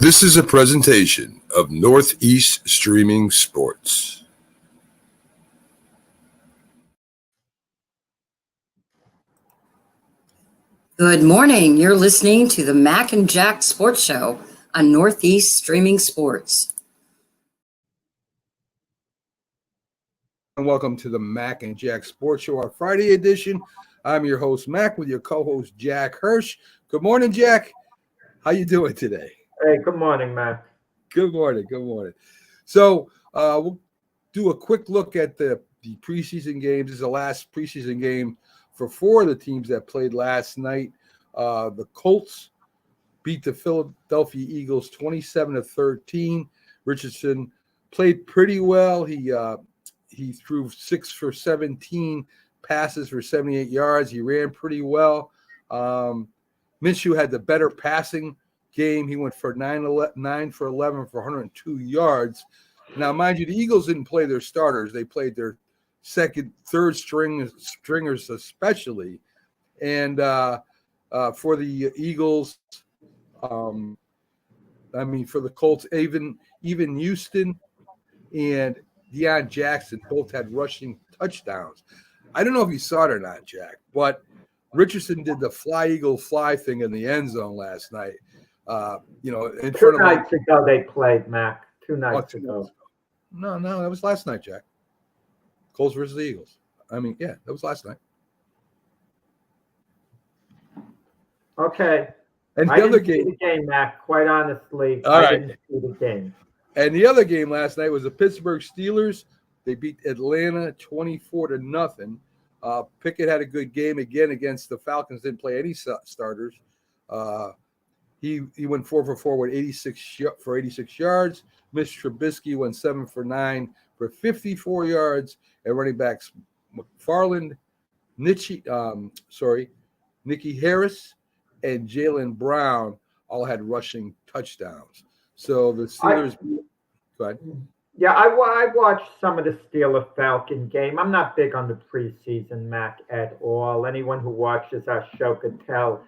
This is a presentation of Northeast Streaming Sports. Good morning. You're listening to the Mac and Jack Sports Show on Northeast Streaming Sports. And welcome to the Mac and Jack Sports Show, our Friday edition. I'm your host, Mac, with your co-host, Jack Hirsch. Good morning, Jack. How you doing today? Hey, good morning, Mac. Good morning. Good morning. So we'll do a quick look at the preseason games. This is the last preseason game for four of the teams that played last night. The Colts beat the Philadelphia Eagles 27-13. Richardson played pretty well. He threw 6 for 17 passes for 78 yards. He ran pretty well. Minshew had the better passing game. He went for 9 for 11 for 102 yards. Now, mind you, the Eagles didn't play their starters. They played their third stringers especially. And for the Eagles, for the Colts, even Houston and Deion Jackson both had rushing touchdowns. I don't know if you saw it or not, Jack, but Richardson did the fly eagle fly thing in the end zone last night. In front of nights ago they played, Mac. 2 nights ago. No, that was last night, Jack. Colts versus the Eagles. That was last night. Okay. And I didn't see the game, Mac. Quite honestly, I didn't see the game. And the other game last night was the Pittsburgh Steelers. They beat Atlanta 24-0. Pickett had a good game again against the Falcons. Didn't play any starters. He went 4 for 4 with 86 yards. Mitch Trubisky went 7 for 9 for 54 yards. And running backs McFarland, Nicky Harris, and Jaylen Brown all had rushing touchdowns. So the Steelers. Go ahead. Yeah, I watched some of the Steeler-Falcon game. I'm not big on the preseason, Mac, at all. Anyone who watches our show could tell.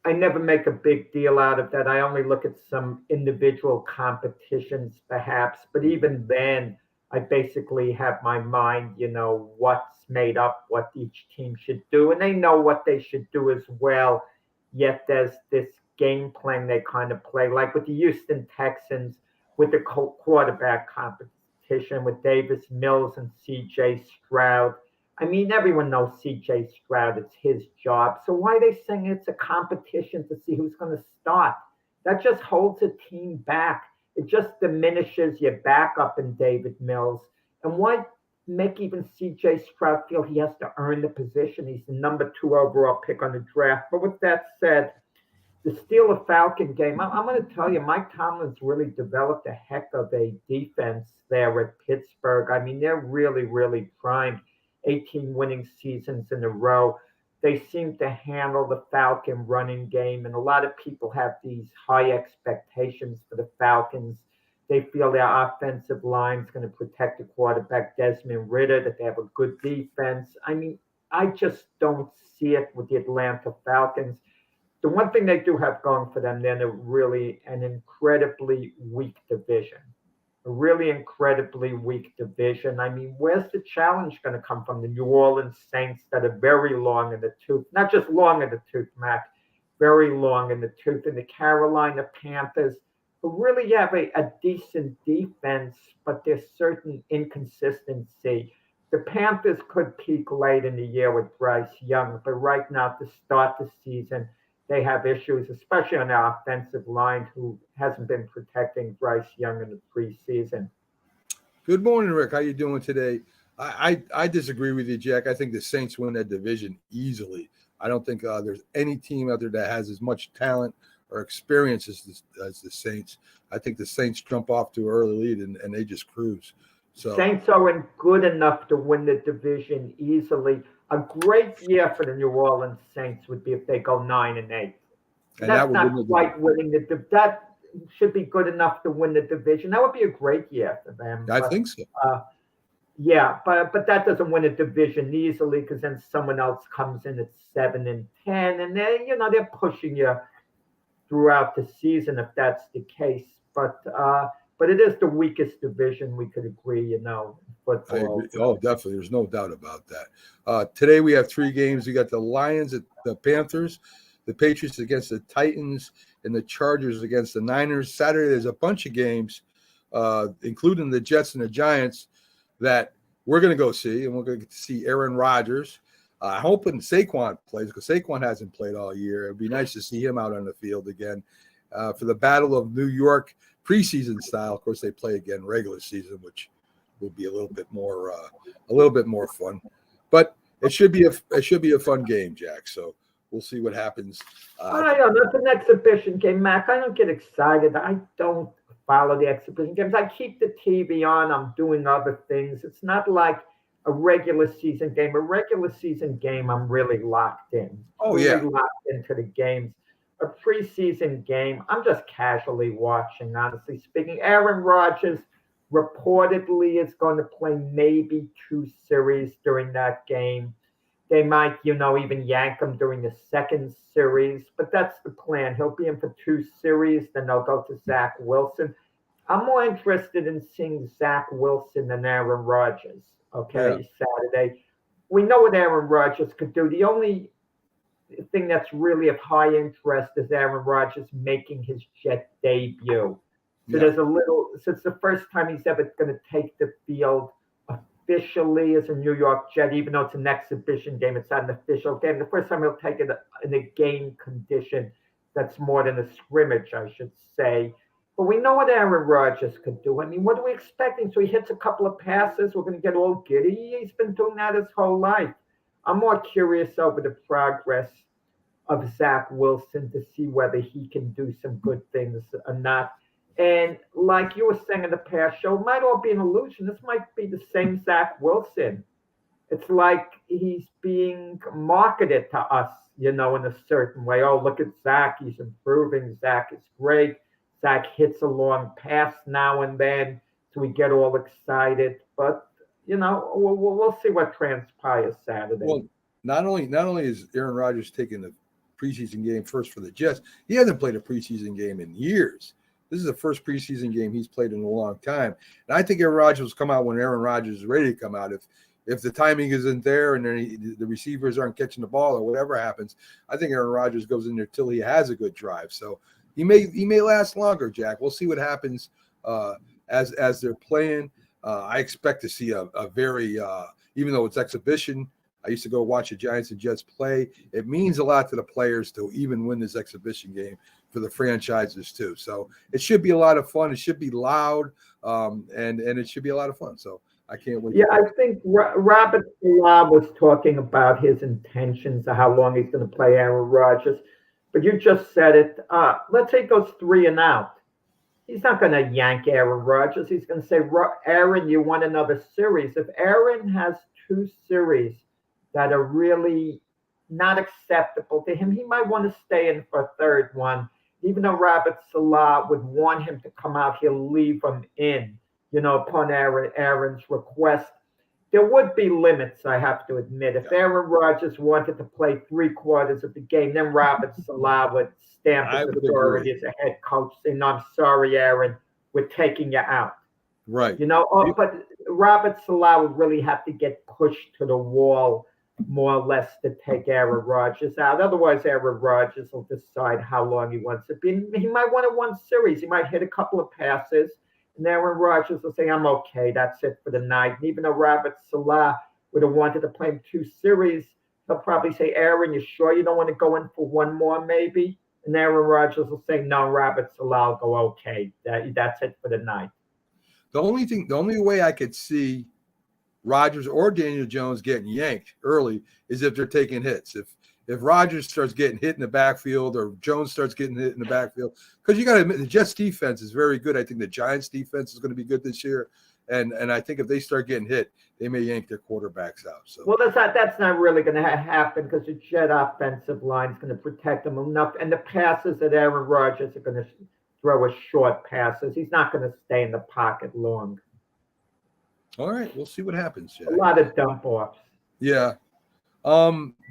I never make a big deal out of that. I only look at some individual competitions, perhaps. But even then, I basically have my mind, what's made up, what each team should do. And they know what they should do as well. Yet there's this game plan they kind of play, like with the Houston Texans, with the quarterback competition with Davis Mills and C.J. Stroud. Everyone knows C.J. Stroud. It's his job. So why are they saying it's a competition to see who's going to start? That just holds a team back. It just diminishes your backup in David Mills. And why make even C.J. Stroud feel he has to earn the position? He's the number 2 overall pick on the draft. But with that said, the Steeler-Falcon game, I'm going to tell you, Mike Tomlin's really developed a heck of a defense there at Pittsburgh. They're really, really primed. 18 winning seasons in a row. They seem to handle the Falcon running game, and a lot of people have these high expectations for the Falcons. They feel their offensive line is going to protect the quarterback, Desmond Ridder, that they have a good defense. I just don't see it with the Atlanta Falcons. The one thing they do have going for them, they're really an incredibly weak division. A really incredibly weak division. Where's the challenge going to come from? The New Orleans Saints that are very long in the tooth. Not just long in the tooth, Mac, very long in the tooth. And the Carolina Panthers, who really have a decent defense, but there's certain inconsistency. The Panthers could peak late in the year with Bryce Young, but right now to start the season, they have issues, especially on the offensive line, who hasn't been protecting Bryce Young in the preseason. Good morning, Rick. How you doing today? I disagree with you, Jack. I think the Saints win that division easily. I don't think there's any team out there that has as much talent or experience as the Saints. I think the Saints jump off to an early lead and they just cruise. So Saints aren't good enough to win the division easily. A great year for the New Orleans Saints would be if they go 9-8. And that's not quite winning that should be good enough to win the division. That would be a great year for them. I think so. But that doesn't win a division easily because then someone else comes in at 7-10, and they're pushing you throughout the season if that's the case. But it is the weakest division, we could agree, in I football. agree. Oh, definitely. There's no doubt about that. Today we have 3 games. We got the Lions at the Panthers, the Patriots against the Titans, and the Chargers against the Niners. Saturday there's a bunch of games, including the Jets and the Giants, that we're going to go see, and we're going to get to see Aaron Rodgers. Hoping Saquon plays, because Saquon hasn't played all year. It'd be nice to see him out on the field again for the Battle of New York preseason style. Of course, they play again regular season, which will be a little bit more fun. But it should be a fun game, Jack. So we'll see what happens. I don't know. That's an exhibition game, Mac. I don't get excited. I don't follow the exhibition games. I keep the TV on. I'm doing other things. It's not like a regular season game. A regular season game, I'm really locked in. Oh, really yeah. locked into the games. A preseason game, I'm just casually watching, honestly speaking. Aaron Rodgers reportedly is going to play maybe 2 series during that game. They might, even yank him during the second series, but that's the plan. He'll be in for 2 series, then they'll go to Zach Wilson. I'm more interested in seeing Zach Wilson than Aaron Rodgers, Saturday. We know what Aaron Rodgers could do. The only thing that's really of high interest is Aaron Rodgers making his Jet debut. So it's the first time he's ever going to take the field officially as a New York Jet, even though it's an exhibition game. It's not an official game. The first time he'll take it in a game condition that's more than a scrimmage, I should say. But we know what Aaron Rodgers could do. I mean, what are we expecting? So he hits a couple of passes, we're going to get all giddy. He's been doing that his whole life. I'm more curious over the progress of Zach Wilson to see whether he can do some good things or not. And like you were saying in the past show, it might all be an illusion. This might be the same Zach Wilson. It's like he's being marketed to us, in a certain way. Oh, look at Zach. He's improving. Zach is great. Zach hits a long pass now and then, so we get all excited. But, we'll see what transpires Saturday. Well, not only is Aaron Rodgers taking the preseason game first for the Jets, he hasn't played a preseason game in years. This is the first preseason game he's played in a long time. And I think Aaron Rodgers will come out when Aaron Rodgers is ready to come out. If the timing isn't there and the receivers aren't catching the ball or whatever happens, I think Aaron Rodgers goes in there till he has a good drive. So he may last longer, Jack. We'll see what happens as they're playing. I expect to see a very, even though it's exhibition, I used to go watch the Giants and Jets play. It means a lot to the players to even win this exhibition game for the franchises too. So it should be a lot of fun. It should be loud, and it should be a lot of fun. So I can't wait. Yeah, I think Robert Salah was talking about his intentions of how long he's going to play Aaron Rodgers. But you just said it. Let's say he goes 3 and out. He's not going to yank Aaron Rodgers. He's going to say, Aaron, you want another series. If Aaron has 2 series that are really not acceptable to him, he might want to stay in for a third one. Even though Robert Salah would want him to come out, he'll leave him in, upon Aaron's request. There would be limits, I have to admit. If Aaron Rodgers wanted to play 3/4 of the game, then Robert Salah would stamp his authority as a head coach, saying, "No, I'm sorry, Aaron, we're taking you out." Right. But Robert Salah would really have to get pushed to the wall, more or less, to take Aaron Rodgers out. Otherwise, Aaron Rodgers will decide how long he wants to be. He might want a 1 series. He might hit a couple of passes. And Aaron Rodgers will say, I'm okay, that's it for the night. And even though Robert Salah would have wanted to play him 2 series, he'll probably say, Aaron, you sure you don't want to go in for 1 more maybe? And Aaron Rodgers will say, no, Robert Salah will go, okay, that's it for the night. The only way I could see Rodgers or Daniel Jones getting yanked early is if they're taking hits. If Rodgers starts getting hit in the backfield or Jones starts getting hit in the backfield, because you got to admit the Jets defense is very good. I think the Giants defense is going to be good this year, and I think if they start getting hit, they may yank their quarterbacks out. So well, that's not really going to happen because the Jet offensive line is going to protect them enough, and the passes that Aaron Rodgers are going to throw as short passes. He's not going to stay in the pocket long. All right, we'll see what happens, Jack. A lot of dump offs. Yeah.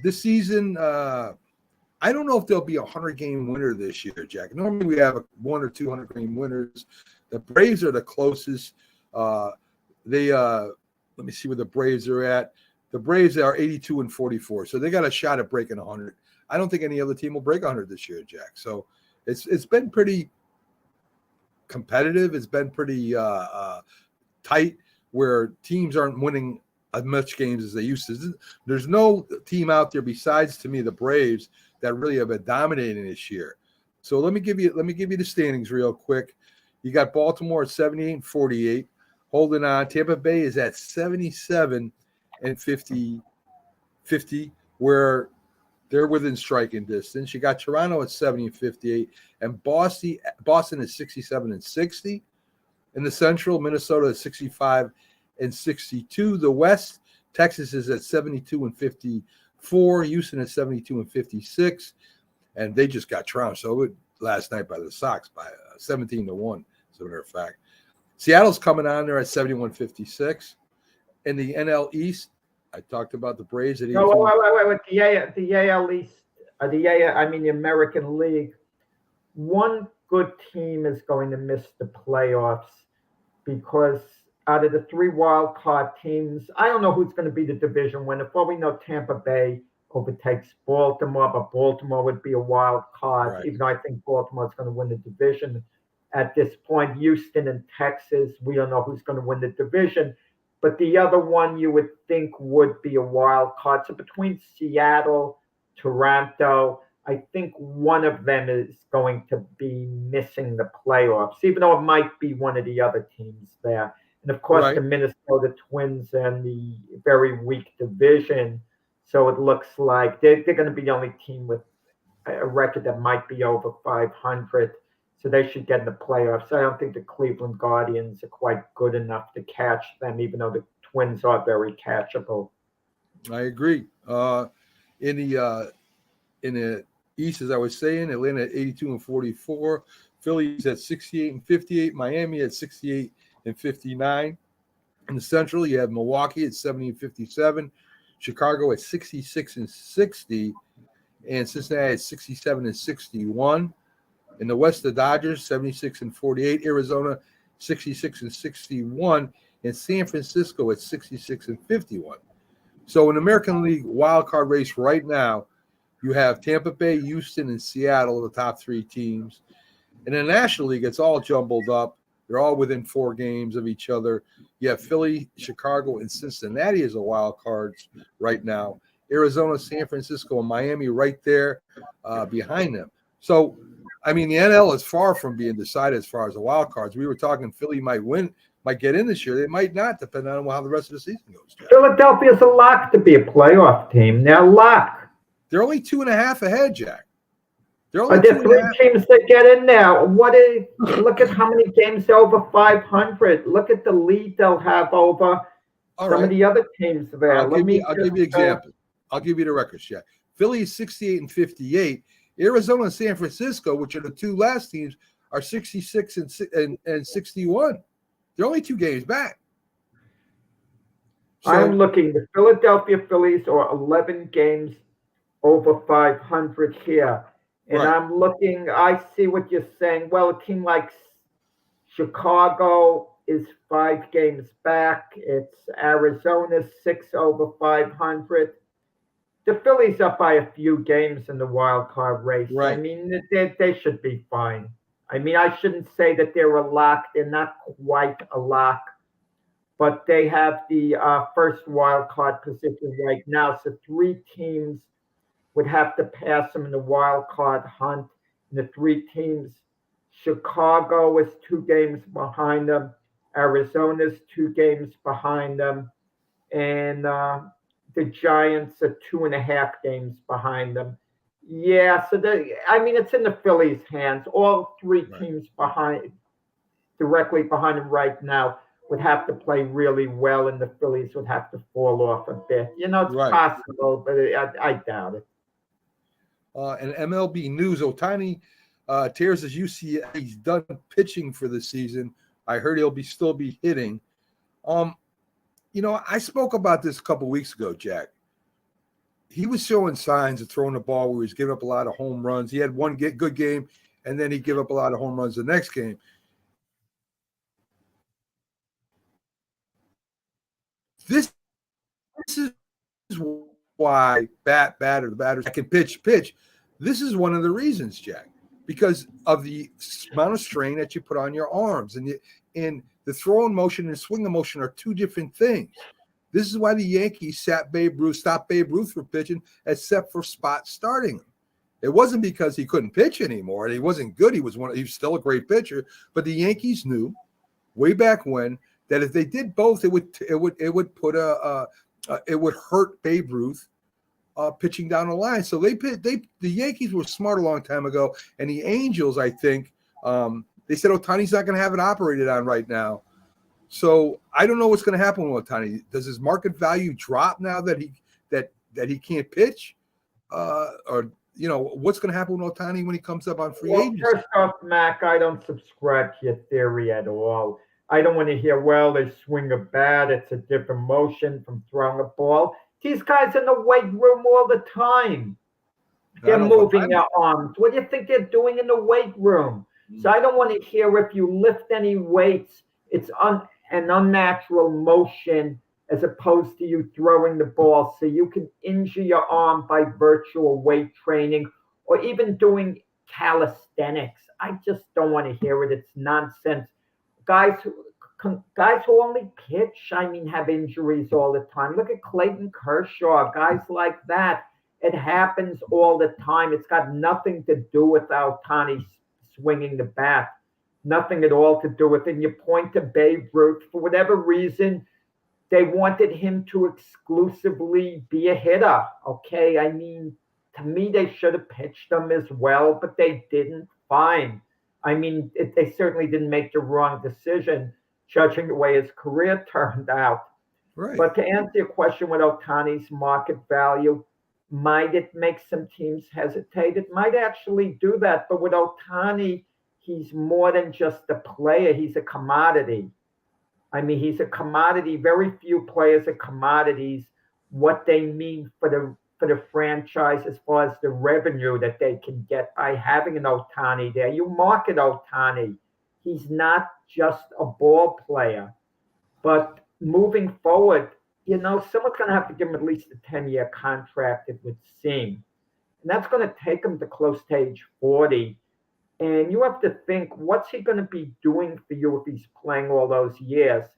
This season, I I don't know if there'll be a 100-game winner this year, Jack. Normally we have 100 or 200-game winners. The Braves are the closest. Let me see where the Braves are at. The Braves are 82-44, so they got a shot at breaking 100. I don't think any other team will break 100 this year, Jack. So it's been pretty competitive. It's been pretty tight, where teams aren't winning as much games as they used to. There's no team out there besides, to me, the Braves that really have been dominating this year. So let me give you the standings real quick. You got Baltimore at 78-48, holding on. Tampa Bay is at 77-50, where they're within striking distance. You got Toronto at 70-58, and Boston is 67-60. In the Central, Minnesota is 65-62. The West, Texas is at 72-54. Houston is 72-56, and they just got trounced last night by the Sox by 17-1. As a matter of fact, Seattle's coming on there at 71-56. In the NL East, I talked about the Braves at 82. No, wait. The AL East, the American League. One good team is going to miss the playoffs because out of the 3 wild card teams, I don't know who's going to be the division winner. For all we know, Tampa Bay overtakes Baltimore, but Baltimore would be a wild card, Right. even though I think Baltimore is going to win the division at this point. Houston and Texas, we don't know who's going to win the division. But the other one you would think would be a wild card. So between Seattle, Toronto, I think one of them is going to be missing the playoffs, even though it might be one of the other teams there. And of course, Right. the Minnesota Twins and the very weak division. So it looks like they're going to be the only team with a record that might be over 500. So they should get in the playoffs. I don't think the Cleveland Guardians are quite good enough to catch them, even though the Twins are very catchable. I agree. In the East, as I was saying, Atlanta at 82-44, Phillies at 68-58, Miami at 68-59. In the Central, you have Milwaukee at 70-57, Chicago at 66-60, and Cincinnati at 67-61. In the West, the Dodgers 76-48, Arizona 66-61, and San Francisco at 66-51. So in the American League wildcard race right now, you have Tampa Bay, Houston, and Seattle, the top 3 teams. In the National League, it's all jumbled up. They're all within 4 games of each other. You have Philly, Chicago, and Cincinnati as a wild cards right now. Arizona, San Francisco, and Miami right there behind them. So, the NL is far from being decided as far as the wild cards. We were talking Philly might win, might get in this year. They might not, depending on how the rest of the season goes. Jack. Philadelphia's a lock to be a playoff team. They're locked. They're only 2.5 ahead, Jack. They're Are only there 3 teams that get in now? Look at how many games over 500. Look at the lead they'll have over some of the other teams there. I'll give you an example. I'll give you the records, Jack. Philly is 68-58. Arizona and San Francisco, which are the 2 last teams, are 66 and 61. They're only 2 games back. So, I'm looking. The Philadelphia Phillies are 11 games over 500 here. And right. I'm looking, I see what you're saying. Well, a team like Chicago is 5 games back. It's Arizona 6 over 500. The Phillies up by a few games in the wild card race. Right. They should be fine. I shouldn't say that they're a lock. They're not quite a lock. But they have the first wild card position right now. So 3 teams would have to pass them in the wild card hunt. And the 3 teams, Chicago is 2 games behind them. Arizona's 2 games behind them. And the Giants are 2.5 games behind them. Yeah, so it's in the Phillies' hands. All 3 teams directly behind them right now would have to play really well, and the Phillies would have to fall off a bit. It's possible, but I doubt it. And MLB news, Ohtani tears his UCL. He's done pitching for the season. I heard he'll still be hitting. I spoke about this a couple weeks ago, Jack. he was showing signs of throwing the ball where he was giving up a lot of home runs. He had one good game, and then he gave up a lot of home runs the next game. This is why the batters can pitch. This is one of the reasons, Jack, because of the amount of strain that you put on your arms, and the throwing motion and swinging motion are two different things. This is why the Yankees stopped Babe Ruth from pitching, except for Spot starting him. It wasn't because he couldn't pitch anymore. He wasn't good. He was still a great pitcher, but the Yankees knew way back when that if they did both, it would hurt Babe Ruth pitching down the line. So the Yankees were smart a long time ago, and the Angels, I think, they said Ohtani's not going to have it operated on right now. So I don't know what's going to happen with Ohtani. Does his market value drop now that he can't pitch, or what's going to happen with Ohtani when he comes up on free agency? First off, Mac, I don't subscribe to your theory at all. I don't want to hear, well, they swing a bat. It's a different motion from throwing a ball. These guys in the weight room all the time. They're moving their arms. What do you think they're doing in the weight room? So I don't want to hear if you lift any weights, it's an unnatural motion as opposed to you throwing the ball. So you can injure your arm by virtual weight training or even doing calisthenics. I just don't want to hear it. It's nonsense. Guys who only pitch, have injuries all the time. Look at Clayton Kershaw, guys like that. It happens all the time. It's got nothing to do with Ohtani swinging the bat. Nothing at all to do with it. And you point to Babe Ruth. For whatever reason, they wanted him to exclusively be a hitter. Okay, to me, they should have pitched him as well, but they didn't. Fine. They certainly didn't make the wrong decision, judging the way his career turned out. Right. But to answer your question with Ohtani's market value, might it make some teams hesitate? It might actually do that. But with Ohtani, he's more than just a player. He's a commodity. He's a commodity. Very few players are commodities. What they mean for the franchise as far as the revenue that they can get by having an Ohtani there. You market Ohtani. He's not just a ball player. But moving forward, someone's going to have to give him at least a 10-year contract, it would seem. And that's going to take him to close to age 40. And you have to think, what's he going to be doing for you if he's playing all those years?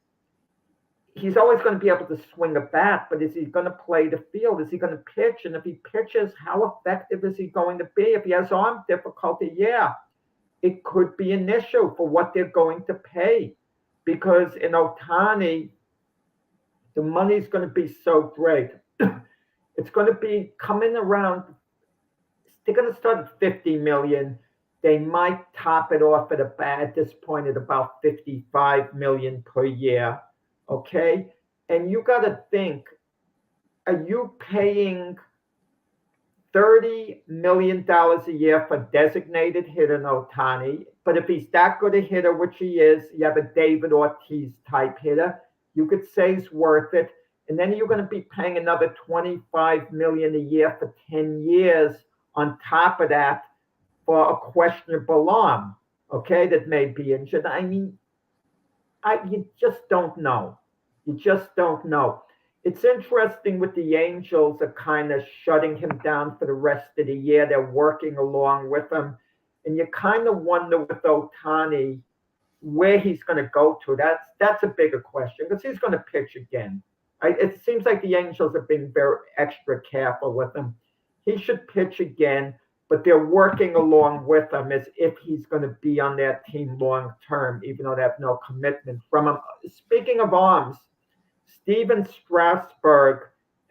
He's always going to be able to swing a bat, but is he going to play the field? Is he going to pitch? And if he pitches, how effective is he going to be? If he has arm difficulty, it could be an issue for what they're going to pay. Because in Ohtani, the money's going to be so great. It's going to be coming around. They're going to start at $50 million. They might top it off at this point at about $55 million per year. Okay. And you got to think, are you paying $30 million a year for designated hitter Ohtani? But if he's that good a hitter, which he is, you have a David Ortiz type hitter, you could say he's worth it. And then you're going to be paying another $25 million a year for 10 years on top of that for a questionable arm, okay, that may be injured. You just don't know. You just don't know. It's interesting with the Angels are kind of shutting him down for the rest of the year. They're working along with him. And you kind of wonder with Ohtani where he's going to go to. That's a bigger question because he's going to pitch again. It seems like the Angels are being very extra careful with him. He should pitch again, but they're working along with him as if he's going to be on that team long term, even though they have no commitment from him. Speaking of arms, Steven Strasburg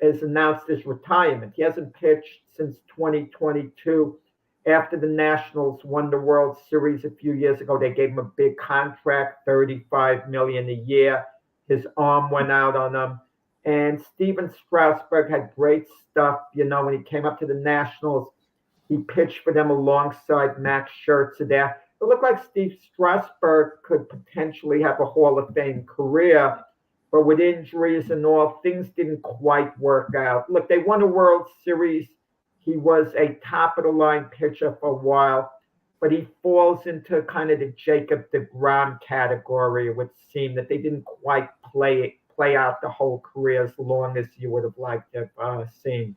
has announced his retirement. He hasn't pitched since 2022. After the Nationals won the World Series a few years ago, they gave him a big contract, $35 million a year. His arm went out on him. And Steven Strasburg had great stuff. When he came up to the Nationals, he pitched for them alongside Max Scherzer there. It looked like Steve Strasburg could potentially have a Hall of Fame career. but with injuries and all, things didn't quite work out. Look, they won a World Series. He was a top of the line pitcher for a while, but he falls into kind of the Jacob deGrom category. It would seem that they didn't quite play out the whole career as long as you would have liked to have seen.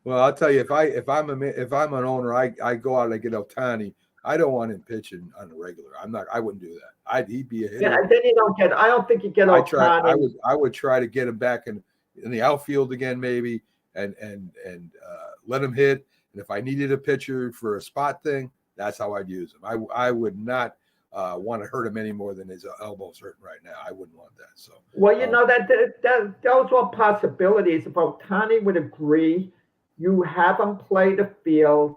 Well, I'll tell you, if I'm an owner, I go out and I get Ohtani. I don't want him pitching on a regular. I wouldn't do that. He'd be a hitter. Yeah, and then you don't get. I don't think you get Ohtani. I would try to get him back in the outfield again, maybe, and let him hit. And if I needed a pitcher for a spot thing, that's how I'd use him. I would not want to hurt him any more than his elbow's hurting right now. I wouldn't want that. So, well, you know that those are possibilities. If Ohtani would agree, you have him play the field.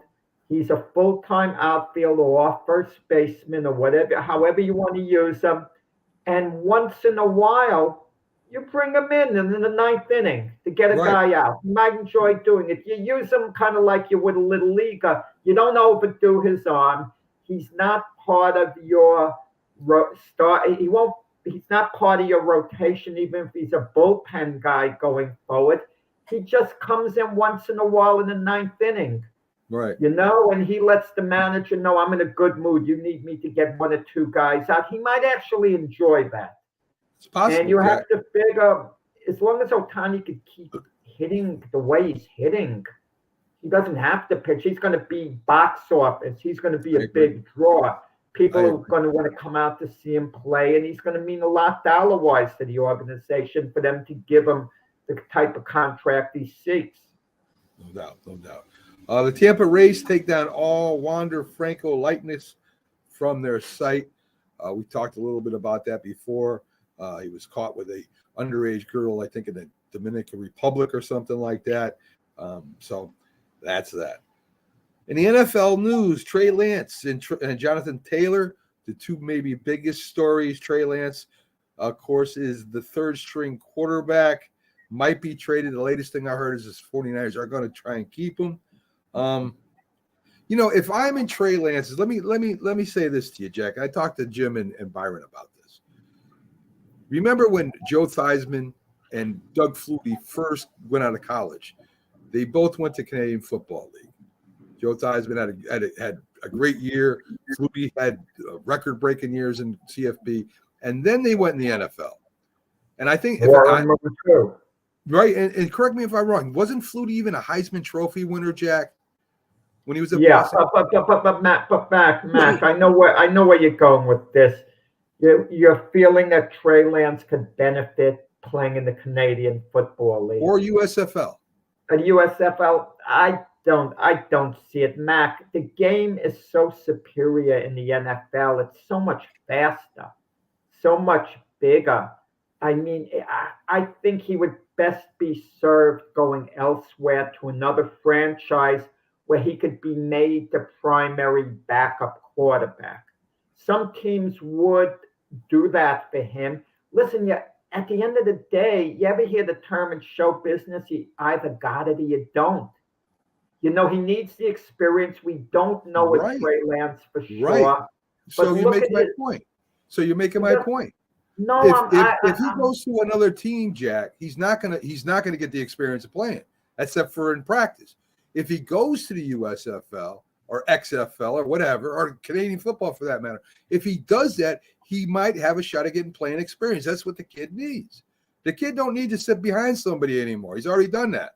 He's a full-time outfielder or first baseman or whatever, however you want to use him. And once in a while, you bring him in the ninth inning to get a guy out. You might enjoy doing it. You use him kind of like you would a little leaguer. You don't overdo his arm. He's not part of your start. He's not part of your rotation, even if he's a bullpen guy going forward. He just comes in once in a while in the ninth inning. Right. You know, and he lets the manager know, I'm in a good mood. You need me to get one or two guys out. He might actually enjoy that. It's possible. And you have to figure, as long as Ohtani could keep hitting the way he's hitting, he doesn't have to pitch. He's going to be box office. He's going to be a big draw. People are going to want to come out to see him play, and he's going to mean a lot dollar-wise to the organization for them to give him the type of contract he seeks. No doubt. The Tampa Rays take down all Wander Franco likeness from their site. We talked a little bit about that before. He was caught with a underage girl, I think, in the Dominican Republic or something like that. So that's that. In the NFL news, Trey Lance and Jonathan Taylor, the two maybe biggest stories. Trey Lance, of course, is the third-string quarterback. Might be traded. The latest thing I heard is his 49ers are going to try and keep him. If I'm in Trey Lance's, let me say this to you, Jack. I talked to Jim and Byron about this. Remember when Joe Theismann and Doug Flutie first went out of college? They both went to Canadian Football League. Joe Theismann had a great year. Flutie had record-breaking years in CFB, and then they went in the NFL. And I think right, and correct me if I'm wrong. Wasn't Flutie even a Heisman Trophy winner, Jack? When he was at Boston? But Mac, I know where you're going with this. You're feeling that Trey Lance could benefit playing in the Canadian Football League or USFL. A USFL, I don't see it, Mac. The game is so superior in the NFL. It's so much faster, so much bigger. I mean, I think he would best be served going elsewhere to another franchise where he could be made the primary backup quarterback. Some teams would do that for him. Listen, at the end of the day, you ever hear the term in show business, you either got it or you don't. He needs the experience. We don't know with Trey Lance for sure. Right. So you're making my point. My point. No, if he goes to another team, Jack, he's not gonna get the experience of playing, except for in practice. If he goes to the USFL or XFL or whatever, or Canadian football for that matter, if he does that, he might have a shot at getting playing experience. That's what the kid needs. The kid don't need to sit behind somebody anymore. He's already done that,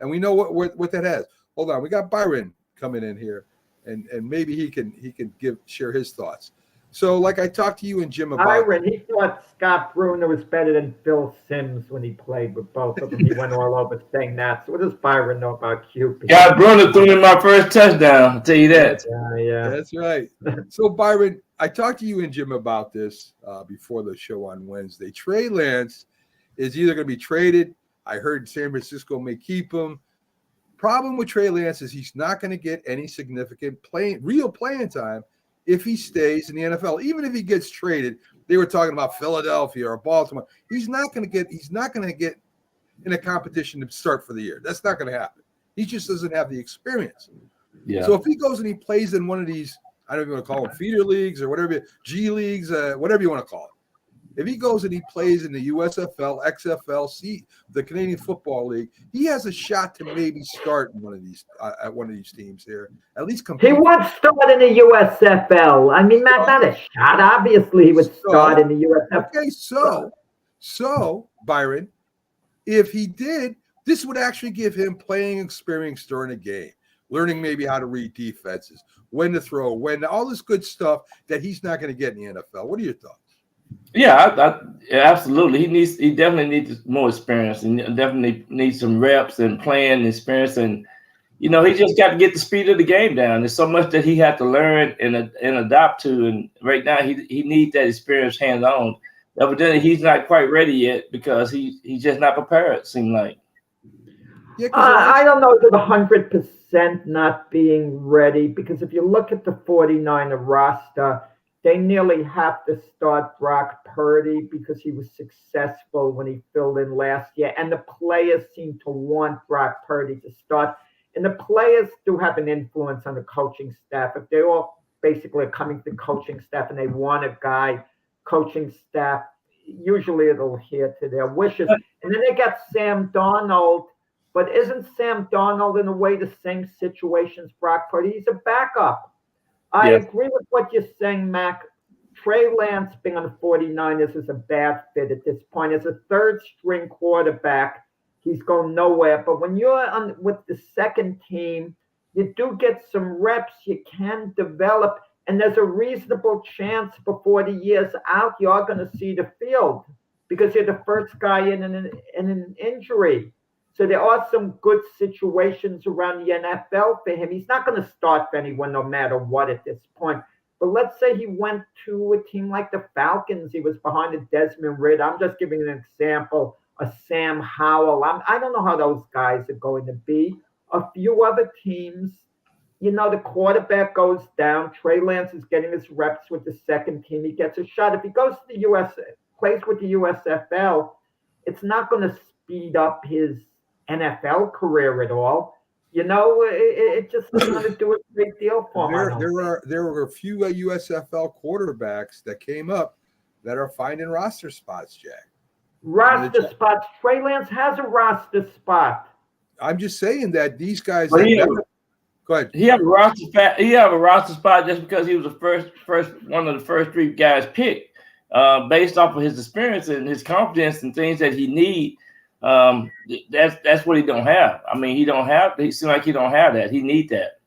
and we know what that has. Hold on, we got Byron coming in here, and maybe he can share his thoughts. So, like I talked to you and Jim about. Byron, he thought Scott Bruner was better than Phil Simms when he played with both of them. He went all over saying that. So what does Byron know about QP? Scott Bruner threw in my first touchdown. I'll tell you that. Yeah. That's right. So, Byron, I talked to you and Jim about this before the show on Wednesday. Trey Lance is either going to be traded. I heard San Francisco may keep him. Problem with Trey Lance is he's not going to get any significant real playing time if he stays in the NFL. Even if he gets traded, they were talking about Philadelphia or Baltimore. He's not going to get in a competition to start for the year. That's not going to happen. He just doesn't have the experience. Yeah. So if he goes and he plays in one of these, I don't even want to call them feeder leagues or whatever, G leagues, whatever you want to call it, If he goes and he plays in the USFL, XFL, the Canadian Football League, he has a shot to maybe start in one of these at one of these teams here. At least compete. He would start in the USFL. I mean, not a shot. Obviously, he would start in the USFL. Okay, so Byron, if he did, this would actually give him playing experience during a game, learning maybe how to read defenses, when to throw, all this good stuff that he's not going to get in the NFL. What are your thoughts? Yeah, absolutely. He definitely needs more experience, and definitely needs some reps and playing experience. And he just got to get the speed of the game down. There's so much that he had to learn and adapt to. And right now, he needs that experience hands on. Evidently, he's not quite ready yet because he's just not prepared. It seems like. Yeah, I don't know if 100% not being ready, because if you look at the 49er roster, they nearly have to start Brock Purdy because he was successful when he filled in last year. And the players seem to want Brock Purdy to start. And the players do have an influence on the coaching staff. If they all basically are coming to the coaching staff and they want a guy, coaching staff, usually it'll adhere to their wishes. And then they got Sam Darnold. But isn't Sam Darnold in a way the same situation as Brock Purdy? He's a backup. I agree with what you're saying, Mac. Trey Lance being on the 49ers is a bad fit at this point. As a third-string quarterback, he's going nowhere. But when you're on with the second team, you do get some reps. You can develop. And there's a reasonable chance before the year's out, you're going to see the field because you're the first guy in an injury. So there are some good situations around the NFL for him. He's not going to start for anyone no matter what at this point. But let's say he went to a team like the Falcons. He was behind a Desmond Ridder. I'm just giving an example. A Sam Howell. I don't know how those guys are going to be. A few other teams, the quarterback goes down. Trey Lance is getting his reps with the second team. He gets a shot. If he goes to the plays with the USFL, it's not going to speed up his NFL career at all. It just is going to do a great deal for him. There were a few USFL quarterbacks that came up that are finding roster spots, Jack. Roster spots. Trey Lance has a roster spot. I'm just saying that these guys. Go ahead. He have a roster spot just because he was the one of the first three guys picked, based off of his experience and his confidence and things that he need. That's what he don't have. I mean, he seems like he don't have that. He need that.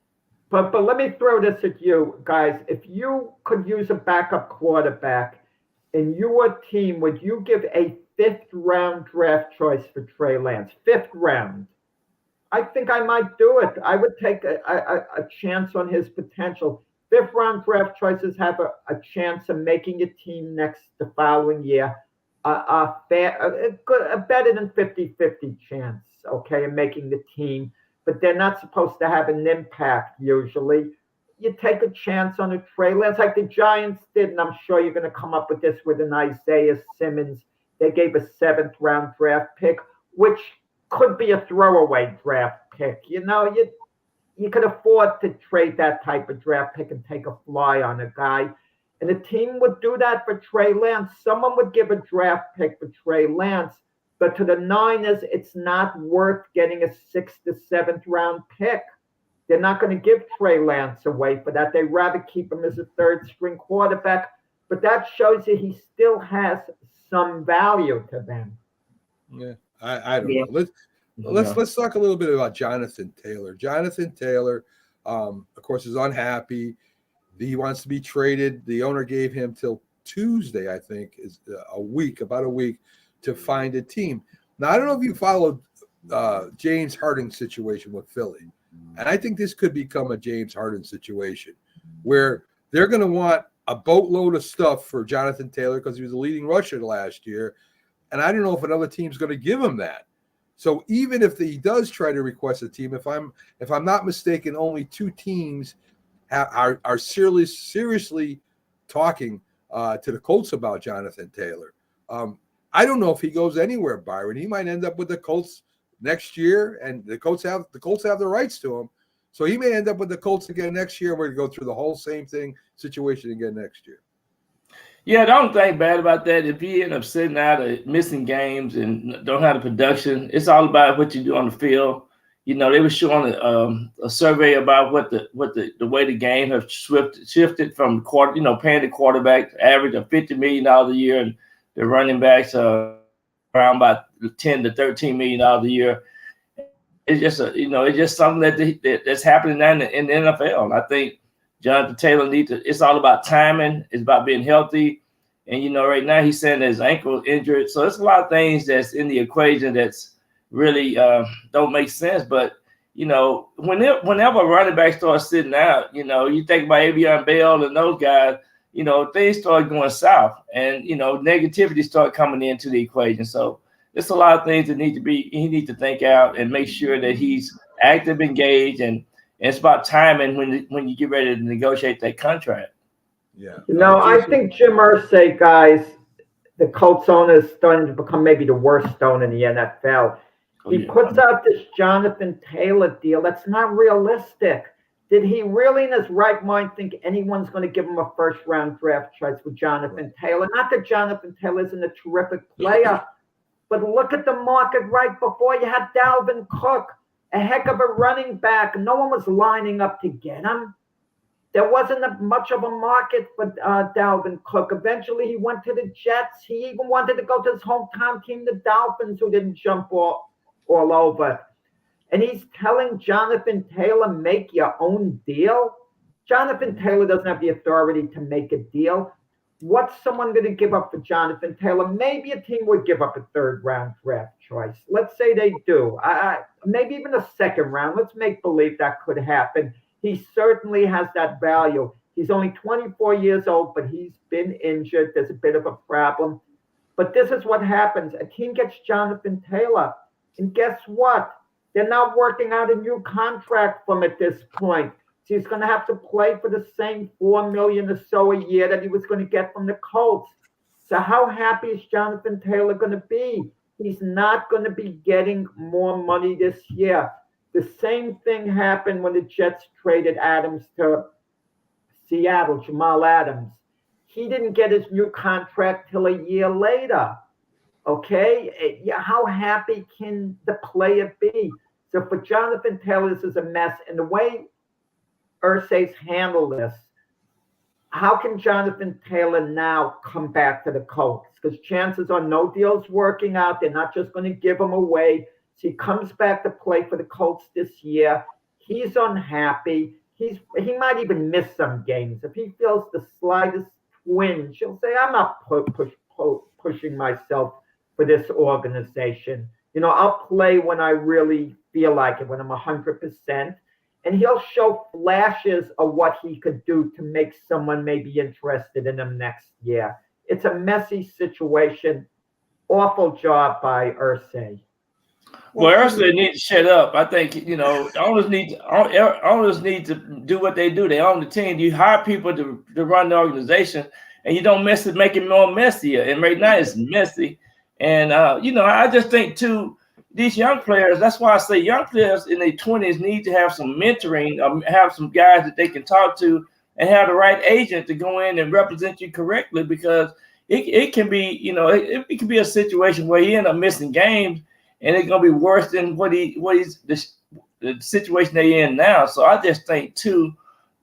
But let me throw this at you guys. If you could use a backup quarterback in your team, would you give a 5th-round draft choice for Trey Lance? 5th round. I think I might do it. I would take a chance on his potential. 5th-round draft choices have a chance of making a team the following year. A better than 50-50 chance, okay, of making the team. But they're not supposed to have an impact usually. You take a chance on a Trey Lance like the Giants did, and I'm sure you're going to come up with this with an Isaiah Simmons. They gave a 7th-round draft pick, which could be a throwaway draft pick. You could afford to trade that type of draft pick and take a fly on a guy. And the team would do that for Trey Lance. Someone would give a draft pick for Trey Lance, but to the Niners, it's not worth getting a 6th to 7th round pick. They're not going to give Trey Lance away for that. They'd rather keep him as a 3rd-string quarterback. But that shows you he still has some value to them. Yeah, I don't know. Let's talk a little bit about Jonathan Taylor. Jonathan Taylor, of course, is unhappy. He wants to be traded. The owner gave him till Tuesday, I think, is about a week to find a team. Now, I don't know if you followed James Harden's situation with Philly. And I think this could become a James Harden situation where they're going to want a boatload of stuff for Jonathan Taylor because he was a leading rusher last year. And I don't know if another team's going to give him that. So even if he does try to request a team, if I'm not mistaken, only 2 teams are seriously talking to the Colts about Jonathan Taylor. I don't know if he goes anywhere, Byron. He might end up with the Colts next year, and the Colts have the rights to him. So he may end up with the Colts again next year, and we're going to go through the whole same situation again next year. Yeah, the only thing bad about that, if you end up sitting out or missing games and don't have the production, it's all about what you do on the field. You know, they were showing a survey about what the way the game has shifted from paying the quarterback average of $50 million a year, and the running backs around about $10 to $13 million a year. It's just it's just something that's happening now in the NFL. And I think Jonathan Taylor it's all about timing. It's about being healthy. And, right now he's saying his ankle injured. So there's a lot of things that's in the equation that's really don't make sense. But, whenever a running back starts sitting out, you think about Avion Bell and those guys, things start going south. And, negativity start coming into the equation. So there's a lot of things that he needs to think out and make sure that he's active, engaged, and it's about timing when you get ready to negotiate that contract. Yeah. I think Jim Irsay, guys, the Colts owner is starting to become maybe the worst owner in the NFL. He puts out this Jonathan Taylor deal that's not realistic. Did he really in his right mind think anyone's going to give him a first-round draft choice for Jonathan Taylor? Not that Jonathan Taylor isn't a terrific player, but look at the market right before. You had Dalvin Cook, a heck of a running back. No one was lining up to get him. There wasn't much of a market for Dalvin Cook. Eventually, he went to the Jets. He even wanted to go to his hometown team, the Dolphins, who didn't jump all over. And he's telling Jonathan Taylor, make your own deal. Jonathan Taylor doesn't have the authority to make a deal. What's someone going to give up for Jonathan Taylor? Maybe a team would give up a third-round draft choice. Let's say they do. Maybe even a second round. Let's make believe that could happen. He certainly has that value. He's only 24 years old, but he's been injured. There's a bit of a problem. But this is what happens. A team gets Jonathan Taylor, and guess what? They're not working out a new contract from at this point. So he's going to have to play for the same $4 million or so a year that he was going to get from the Colts. So how happy is Jonathan Taylor going to be? He's not going to be getting more money this year. The same thing happened when the Jets traded Adams to Seattle, Jamal Adams. He didn't get his new contract till a year later. Okay? How happy can the player be? So for Jonathan Taylor, this is a mess. And the way Irsay's handled this, how can Jonathan Taylor now come back to the Colts? Because chances are no deal's working out. They're not just going to give him away. So he comes back to play for the Colts this year. He's unhappy. He might even miss some games. If he feels the slightest twinge, he'll say, I'm not pushing myself for this organization. I'll play when I really feel like it, when I'm 100%. And he'll show flashes of what he could do to make someone maybe interested in him next year. It's a messy situation. Awful job by Irsay. Well, Ursula needs to shut up. I think owners need to do what they do. They own the team. You hire people to run the organization, and you don't make it more messier. And right now it's messy. And I just think too, these young players. That's why I say young players in their 20s need to have some mentoring, have some guys that they can talk to, and have the right agent to go in and represent you correctly. Because it can be, it can be a situation where you end up missing games. And it's gonna be worse than what he's the situation they're in now. So I just think too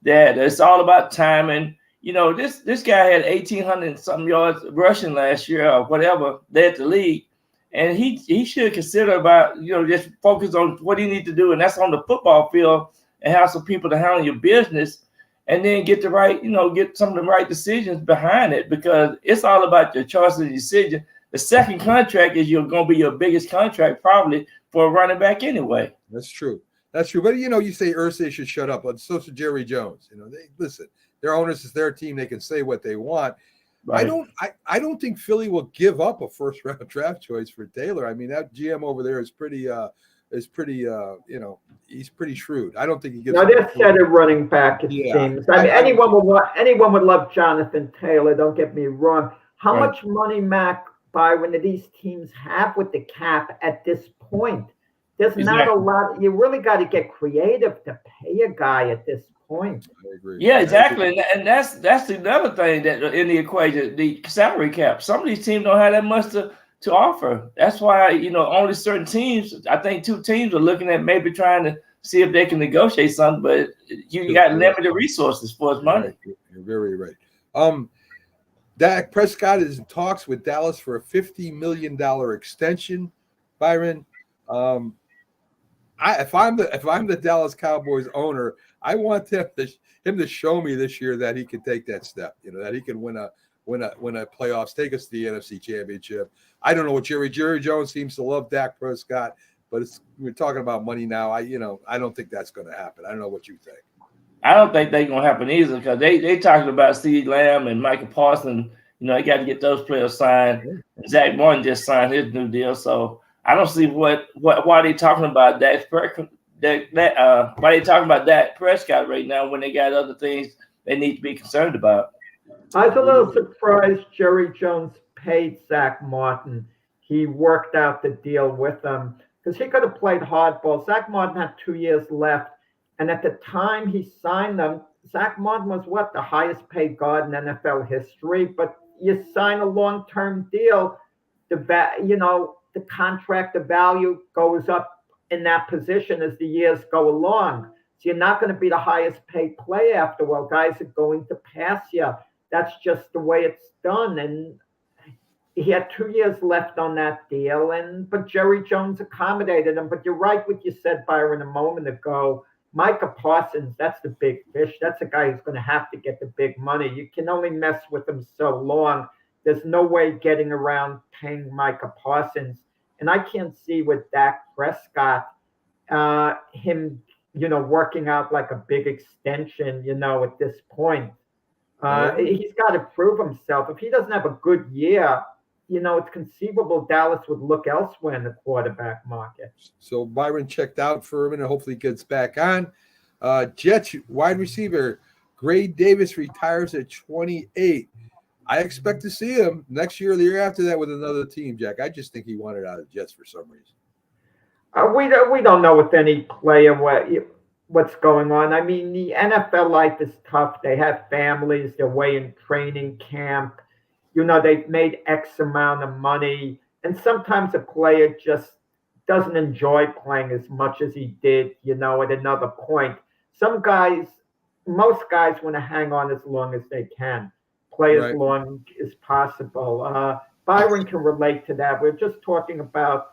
that it's all about timing. This guy had 1,800 something yards rushing last year or whatever, led the league, and he should consider about just focus on what he needs to do, and that's on the football field, and have some people to handle your business, and then get the right get some of the right decisions behind it, because it's all about your choice and decision. The second contract is going to be your biggest contract probably for a running back anyway. That's true. But you say Irsay should shut up, but so should Jerry Jones. They listen. Their owners is their team. They can say what they want. Right. I don't think Philly will give up a first round draft choice for Taylor. I mean, that GM over there is pretty he's pretty shrewd. I don't think he gives. Now they're set at running back. It seems. I mean, anyone would love Jonathan Taylor. Don't get me wrong. How much money, Mac, Byron, do these teams have with the cap at this point? There's not a lot. You really got to get creative to pay a guy at this point. I agree. Yeah, exactly, and that's another thing that in the equation, the salary cap. Some of these teams don't have that much to offer. That's why only certain teams. I think 2 teams are looking at maybe trying to see if they can negotiate something, but you got limited resources for his money. Right. You're very right. Dak Prescott is in talks with Dallas for a $50 million extension. Byron, if I'm the Dallas Cowboys owner, I want him to show me this year that he can take that step. That he can win a playoffs, take us to the NFC Championship. I don't know what Jerry Jones seems to love Dak Prescott, but we're talking about money now. I don't think that's going to happen. I don't know what you think. I don't think they're gonna happen either because they talking about CeeDee Lamb and Michael Parsons. They got to get those players signed. Zach Martin just signed his new deal, so I don't see why they talking about that. Why they talking about that Prescott right now when they got other things they need to be concerned about. I was a little surprised Jerry Jones paid Zach Martin. He worked out the deal with him because he could have played hardball. Zach Martin had 2 years left. And at the time he signed them, Zach Martin was the highest paid guard in NFL history. But you sign a long-term deal, the contract, the value goes up in that position as the years go along. So you're not going to be the highest paid player after a while. Guys are going to pass you. That's just the way it's done. And he had 2 years left on that deal. But Jerry Jones accommodated him. But you're right what you said, Byron, a moment ago. Micah Parsons, that's the big fish. That's a guy who's going to have to get the big money. You can only mess with him so long. There's no way getting around paying Micah Parsons. And I can't see with Dak Prescott, him, working out like a big extension, at this point. He's got to prove himself. If he doesn't have a good year, it's conceivable Dallas would look elsewhere in the quarterback market. So Byron checked out for a minute. Hopefully he gets back on. Jets wide receiver Gray Davis retires at 28. I expect to see him next year or the year after that with another team, Jack. I just think he wanted out of the Jets for some reason. We don't know with any player what's going on. I mean, the NFL life is tough. They have families. They're away in training camp. They've made X amount of money. And sometimes a player just doesn't enjoy playing as much as he did, at another point. Most guys want to hang on as long as they can, play as long as possible. Byron can relate to that. We're just talking about,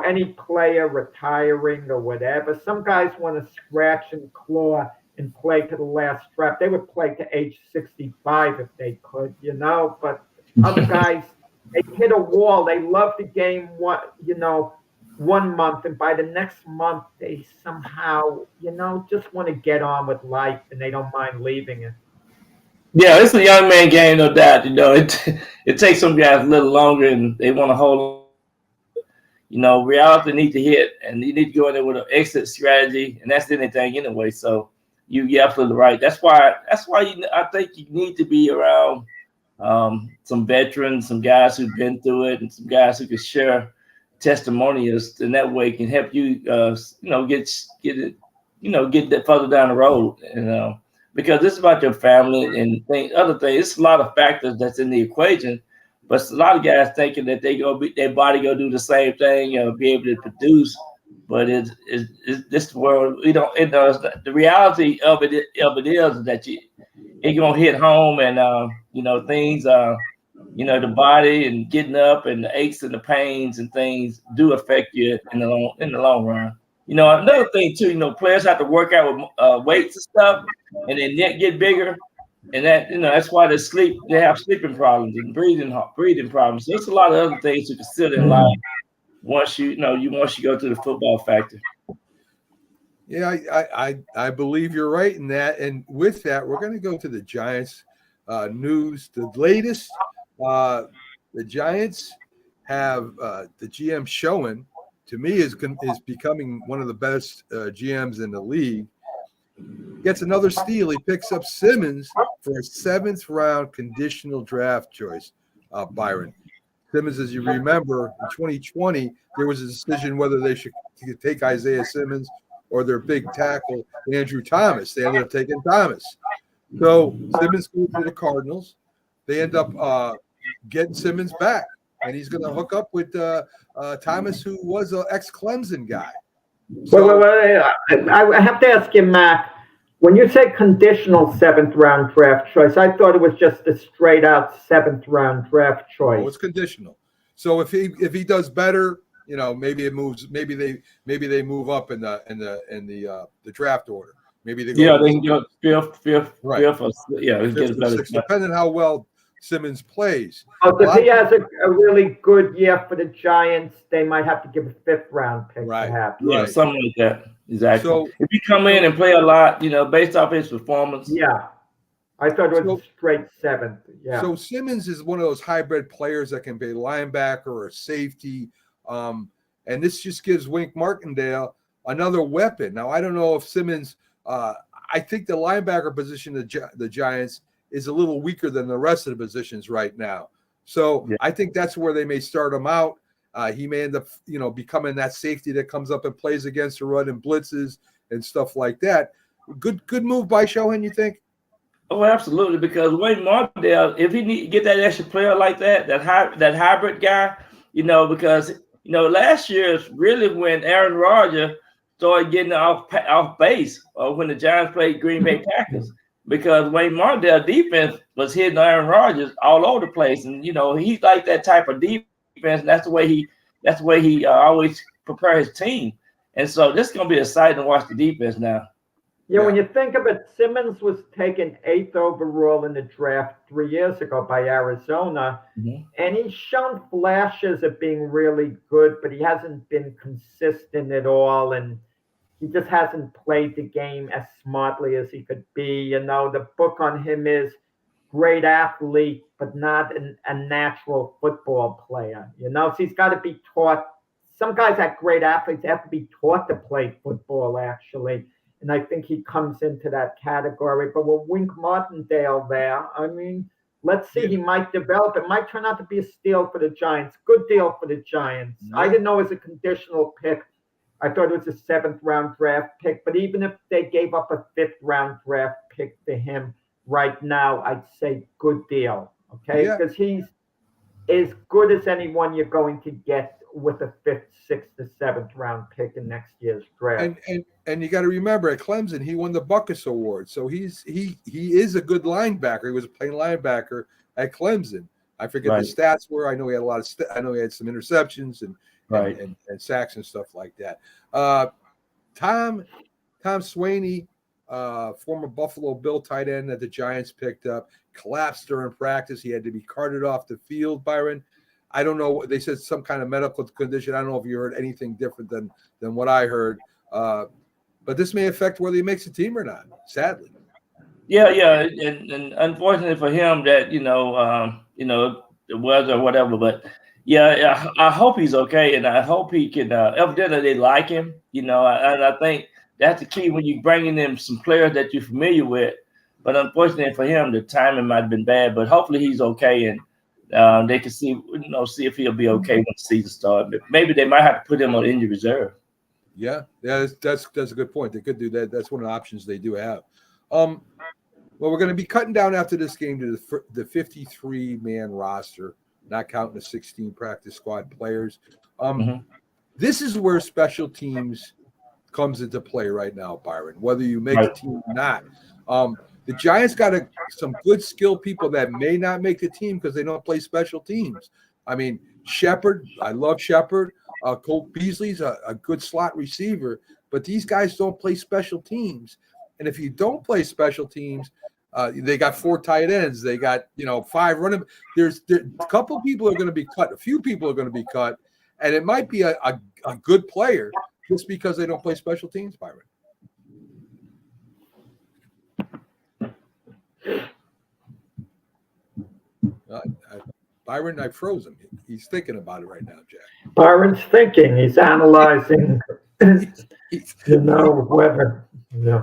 any player retiring or whatever. Some guys want to scratch and claw and play to the last strap. They would play to age 65 if they could, but other guys, they hit a wall. They love the game, 1 month, and by the next month, they somehow, just want to get on with life, and they don't mind leaving it. Yeah, it's a young man game, no doubt. It takes some guys a little longer, and they want to hold on. Reality need to hit, and you need to go in there with an exit strategy, and that's anything anyway. So you're absolutely right. That's why I think you need to be around some veterans, some guys who've been through it, and some guys who can share testimonials, and that way can help you, get that further down the road. Because this is about your family and other things. It's a lot of factors that's in the equation. But a lot of guys thinking that their body go do the same thing, be able to produce. But it's this world. We don't. The reality of it is that it gonna hit home, and things. The body and getting up and the aches and the pains and things do affect you in the long run. Another thing too. Players have to work out with weights and stuff, and their neck get bigger. And that that's why they have sleeping problems and breathing problems. So there's a lot of other things to consider in life once you go to the football factor. Yeah, I believe you're right in that. And with that, we're going to go to the Giants news. The latest, the Giants have the GM Schoen, to me, is becoming one of the best GMs in the league. Gets another steal. He picks up Simmons for a 7th round conditional draft choice, Byron. Simmons, as you remember, in 2020, there was a decision whether they should take Isaiah Simmons or their big tackle, Andrew Thomas. They ended up taking Thomas. So Simmons goes to the Cardinals. They end up getting Simmons back, and he's going to hook up with Thomas, who was an ex-Clemson guy. So, wait. I have to ask you, Mac, when you say conditional 7th-round draft choice, I thought it was just a straight-out 7th-round draft choice. it's conditional. So if he does better, maybe it moves. Maybe they move up in the draft order. Maybe they go. They can go fifth, right. Fifth, depending how well Simmons plays. If he has a really good year for the Giants, they might have to give a 5th-round pick, perhaps. Yeah, something like that. Exactly. So if he come in and play a lot, based off his performance. Yeah. I thought it was a straight 7th. Yeah. So Simmons is one of those hybrid players that can be a linebacker or a safety. And this just gives Wink Martindale another weapon. Now, I don't know if Simmons I think the linebacker position of the Giants is a little weaker than the rest of the positions right now. So I think that's where they may start him out. He may end up, becoming that safety that comes up and plays against the run and blitzes and stuff like that. Good move by Shohen, you think? Oh, absolutely. Because Wayne Martindale, if he get that extra player like that hybrid guy, because last year is really when Aaron Rodgers started getting off base, or when the Giants played Green Bay Packers, because Wayne Martindale defense was hitting Aaron Rodgers all over the place, and he's like that type of defense, and that's the way he always prepare his team, and so this is gonna be exciting to watch the defense now. Yeah, when you think of it, Simmons was taken 8th overall in the draft 3 years ago by Arizona, and he's shown flashes of being really good, but he hasn't been consistent at all, and he just hasn't played the game as smartly as he could be. The book on him is great athlete, but not a natural football player. So he's got to be taught. Some guys are great athletes have to be taught to play football, actually. And I think he comes into that category. But with Wink Martindale there, let's see. He might develop. It might turn out to be a steal for the Giants. Good deal for the Giants. Yeah. I didn't know it was a conditional pick. I thought it was a 7th-round draft pick. But even if they gave up a 5th-round draft pick to him right now, I'd say good deal. Okay? Because he's as good as anyone you're going to get with a 5th, 6th, or 7th-round pick in next year's draft. And you got to remember, at Clemson, he won the Buckus Award, so he is a good linebacker. He was playing linebacker at Clemson. I forget the stats were. I know he had a lot of. I know he had some interceptions and sacks and stuff like that. Tom Swaney, former Buffalo Bill tight end that the Giants picked up, collapsed during practice. He had to be carted off the field. Byron, I don't know. They said some kind of medical condition. I don't know if you heard anything different than what I heard. But this may affect whether he makes the team or not, sadly. Yeah, and unfortunately for him that the weather or whatever. But I hope he's okay, and I hope he can. Evidently, they like him, and I think that's the key when you bringing in some players that you're familiar with. But unfortunately for him, the timing might have been bad. But hopefully he's okay, and they can see if he'll be okay when the season starts. But maybe they might have to put him on injury reserve. Yeah, that's a good point. They could do that. That's one of the options they do have. Well, we're going to be cutting down after this game to the 53-man roster, not counting the 16 practice squad players. This is where special teams comes into play right now, Byron, whether you make the team or not. The Giants got some good skilled people that may not make the team because they don't play special teams. Shepard, I love Shepard. Colt Beasley's a good slot receiver, but these guys don't play special teams. And if you don't play special teams, they got 4 tight ends. They got 5 running. There's a couple people are going to be cut. A few people are going to be cut, and it might be a good player just because they don't play special teams, Byron. Byron, I froze him. He's thinking about it right now, Jack. Byron's thinking. He's analyzing. Whether.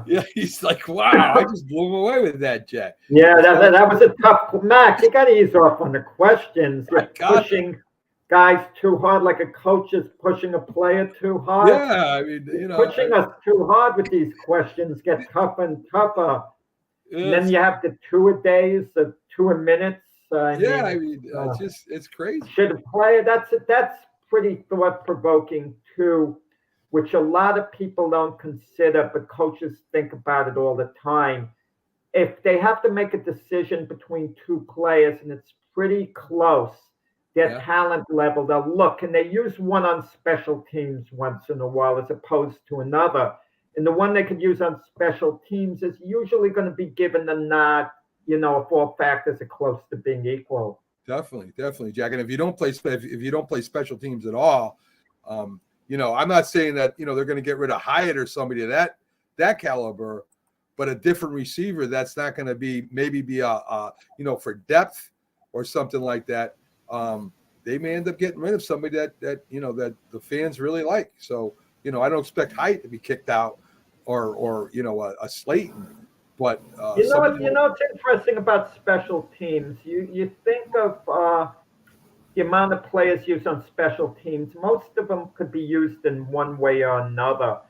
Yeah, he's like, wow, I just blew him away with that, Jack. Yeah, that was a tough. Mac, you got to ease off on the questions. You're pushing guys too hard, like a coach is pushing a player too hard. Yeah, I mean, Pushing us too hard with these questions get tougher and tougher. And then you have the two-a-days, the two-a-minutes. It's crazy. Should a player? That's pretty thought-provoking too, which a lot of people don't consider, but coaches think about it all the time. If they have to make a decision between two players and it's pretty close, their talent level, they'll look, and they use one on special teams once in a while as opposed to another. And the one they could use on special teams is usually going to be given the nod, if all factors are close to being equal. Definitely, Jack. And if you don't play special teams at all, I'm not saying that they're going to get rid of Hyatt or somebody of that caliber, but a different receiver that's not going to be for depth or something like that. They may end up getting rid of somebody that the fans really like. So I don't expect Hyatt to be kicked out or a Slayton. But what's interesting about special teams? You think of the amount of players used on special teams. Most of them could be used in one way or another.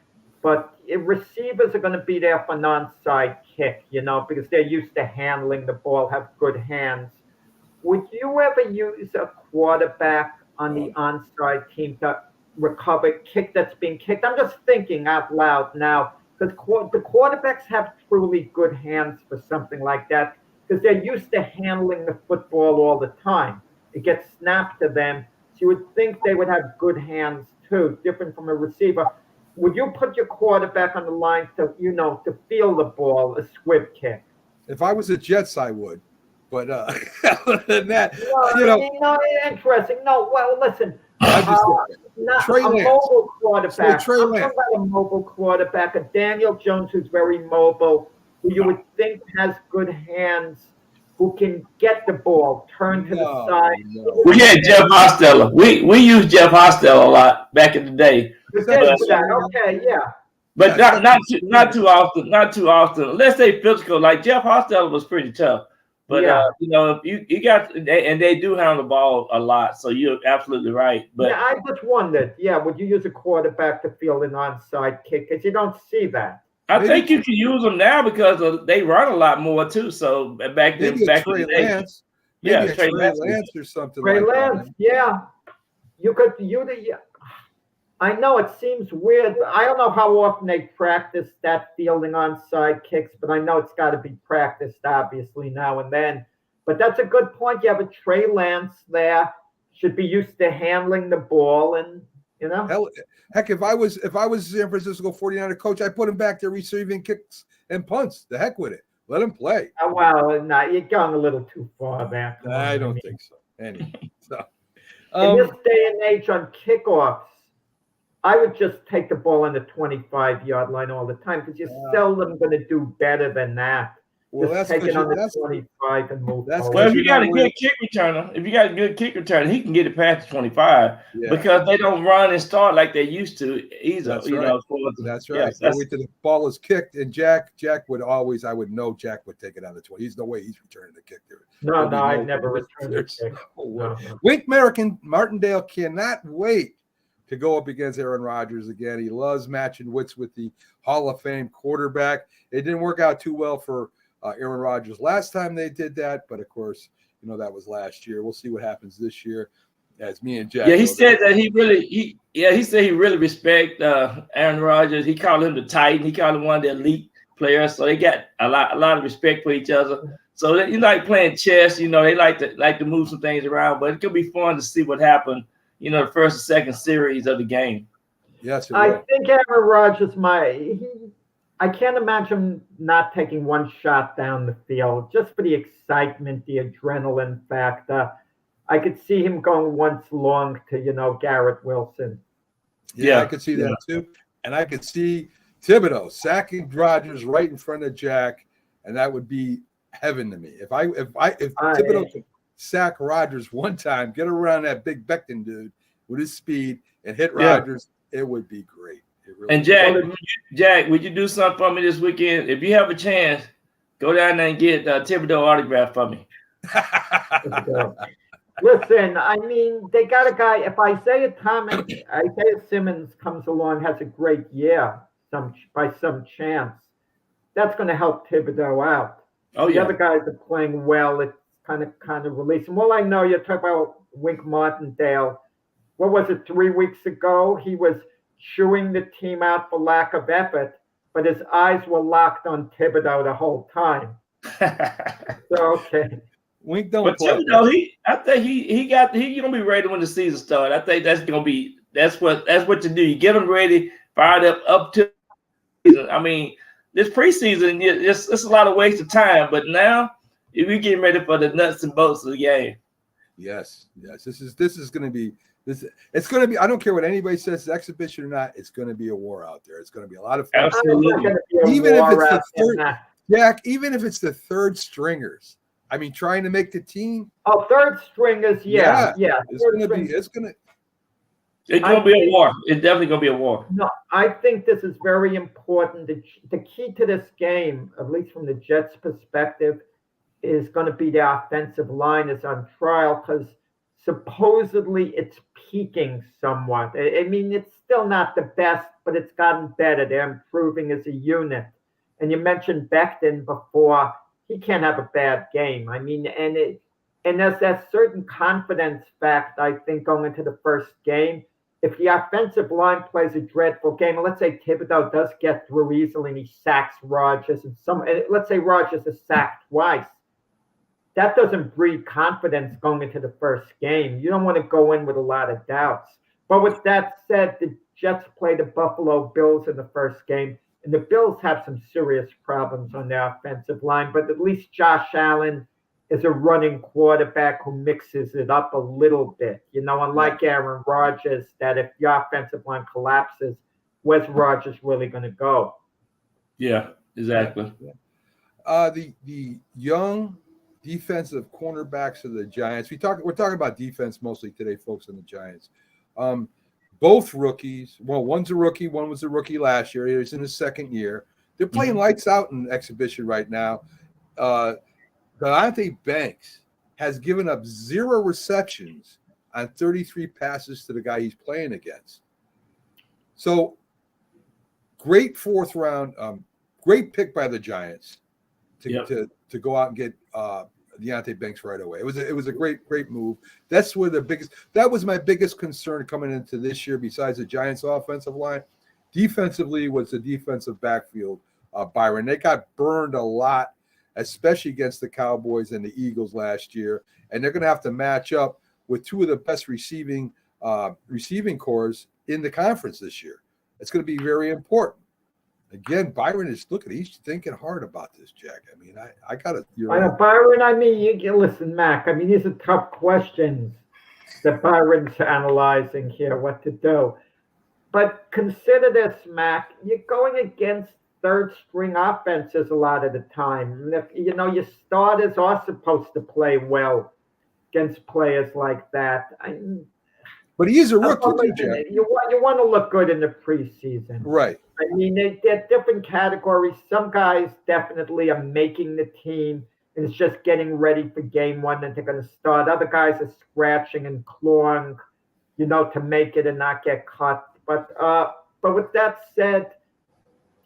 But receivers are going to be there for an onside kick, because they're used to handling the ball, have good hands. Would you ever use a quarterback on the onside team to recover a kick that's being kicked? I'm just thinking out loud now, because the quarterbacks have truly good hands for something like that, because they're used to handling the football all the time. It gets snapped to them. So you would think they would have good hands too, different from a receiver. Would you put your quarterback on the line to feel the ball, a squib kick? If I was the Jets, I would. But other than that, interesting. No, well, listen. Trey a Lance. Mobile quarterback. Trey I'm Lance. talking about a mobile quarterback, a Daniel Jones who's very mobile, who you would think has good hands, who can get the ball, turn to the side. We had Jeff Hostetler. We used Jeff Hostetler a lot back in the day. Okay, yeah. But not too often. Not too often. Unless they physical. Like Jeff Hostetler was pretty tough. But you got, and they do handle the ball a lot, so you're absolutely right. But I just wondered, would you use a quarterback to field an onside kick? Because you don't see that. I think you can use them now because they run a lot more too. So back then, Trey Lance, Trey Lance or something. Trey Lance, you could. I know it seems weird. I don't know how often they practice that fielding onside kicks, but I know it's got to be practiced obviously now and then. But that's a good point. You have a Trey Lance there, should be used to handling the ball, and Heck, if I was San Francisco 49er coach, I'd put him back there receiving kicks and punts. The heck with it. Let him play. Well, no, you're going a little too far there. I don't think so. Anyway, in this day and age on kickoffs, I would just take the ball on the 25-yard line all the time, because you're seldom going to do better than that. Well, just take it on the 25 and move forward. Well, if you got a good kick returner, he can get it past the 25 because they don't run and start like they used to either. That's right. Wait till the ball is kicked, and Jack would always. I would know Jack would take it on the 20. There's no way he's returning the kick there. No, I'd never return the kick. No. Wink Martindale cannot wait to go up against Aaron Rodgers again. He loves matching wits with the Hall of Fame quarterback. It didn't work out too well for Aaron Rodgers last time they did that, but of course, that was last year. We'll see what happens this year. As me and Jack. Yeah, he said that he really respect Aaron Rodgers. He called him the Titan. He called him one of the elite players. So they got a lot of respect for each other. So you like playing chess. They like to move some things around. But it could be fun to see what happened. The first and second series of the game. Yes, I think Aaron Rodgers I can't imagine not taking one shot down the field just for the excitement, the adrenaline factor. I could see him going once long to, Garrett Wilson. Yeah, I could see that too. And I could see Thibodeau sacking Rodgers right in front of Jack, and that would be heaven to me. If Thibodeau could sack Rodgers one time, get around that big Becton dude with his speed and hit Rodgers, it would be great. Really and Jack, would you do something for me this weekend? If you have a chance, go down there and get Thibodeau autograph for me. Listen, I mean, they got a guy. If Isaiah Simmons comes along, has a great year, by some chance, that's going to help Thibodeau out. Oh The yeah. other guys are playing well. It's kind of releasing. Well, I know you're talking about Wink Martindale. What was it, 3 weeks ago? He was chewing the team out for lack of effort, but his eyes were locked on Thibodeau the whole time. So, okay. Wink don't But play. I think he gonna be ready when the season starts. I think that's what you do. You get him ready, fired up to. I mean, this preseason, it's a lot of waste of time. But now, if we getting ready for the nuts and bolts of the game. Yes. This is going to be this. It's going to be. I don't care what anybody says, it's exhibition or not. It's going to be a war out there. It's going to be a lot of fun. Absolutely. Even if it's the third, Jack. Even if it's the third stringers. I mean, trying to make the team. Oh, third stringers, yeah. It's going to be. It's going to be a war. It's definitely going to be a war. No, I think this is very important. The key to this game, at least from the Jets' perspective, is going to be the offensive line is on trial because supposedly it's peaking somewhat. I mean, it's still not the best, but it's gotten better. They're improving as a unit. And you mentioned Becton before. He can't have a bad game. I mean, and there's that certain confidence fact, I think, going into the first game. If the offensive line plays a dreadful game, and let's say Thibodeau does get through easily and he sacks Rodgers, and let's say Rodgers is sacked twice, that doesn't breed confidence going into the first game. You don't want to go in with a lot of doubts. But with that said, the Jets play the Buffalo Bills in the first game, and the Bills have some serious problems on their offensive line, but at least Josh Allen is a running quarterback who mixes it up a little bit. Unlike Aaron Rodgers, that if your offensive line collapses, where's Rodgers really going to go? Yeah, exactly. The young defensive cornerbacks of the Giants. We're talking about defense mostly today, folks, on the Giants. Both rookies. Well, one's a rookie. One was a rookie last year. He's in his second year. They're playing lights out in exhibition right now. Deonte Banks has given up 0 receptions on 33 passes to the guy he's playing against. So great fourth round, great pick by the Giants to go out and get Deonte Banks right away. It was a great move. That was my biggest concern coming into this year, besides the Giants' offensive line. Defensively was the defensive backfield, Byron. They got burned a lot, especially against the Cowboys and the Eagles last year. And they're going to have to match up with two of the best receiving cores in the conference this year. It's going to be very important. Again, Byron he's thinking hard about this, Jack. I mean, I got it. Byron, I mean, you listen, Mac. I mean, these are tough questions that Byron's analyzing here, what to do. But consider this, Mac. You're going against third string offenses a lot of the time. Your starters are supposed to play well against players like that. But he is a rookie, too, Jack. You want to look good in the preseason. Right. I mean, they're different categories. Some guys definitely are making the team, and it's just getting ready for game one that they're going to start. Other guys are scratching and clawing, to make it and not get cut. But with that said,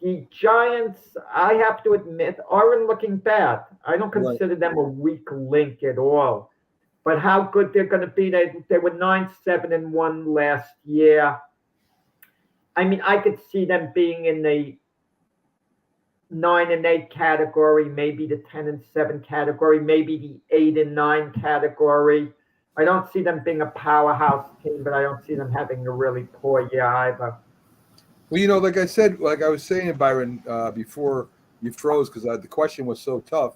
the Giants, I have to admit, aren't looking bad. I don't consider them a weak link at all. But how good they're going to be, they were 9-7-1 last year. I mean, I could see them being in the 9-8 category, maybe the 10-7 category, maybe the 8-9 category. I don't see them being a powerhouse team, but I don't see them having a really poor year either. Well, like I was saying, Byron, before you froze because the question was so tough.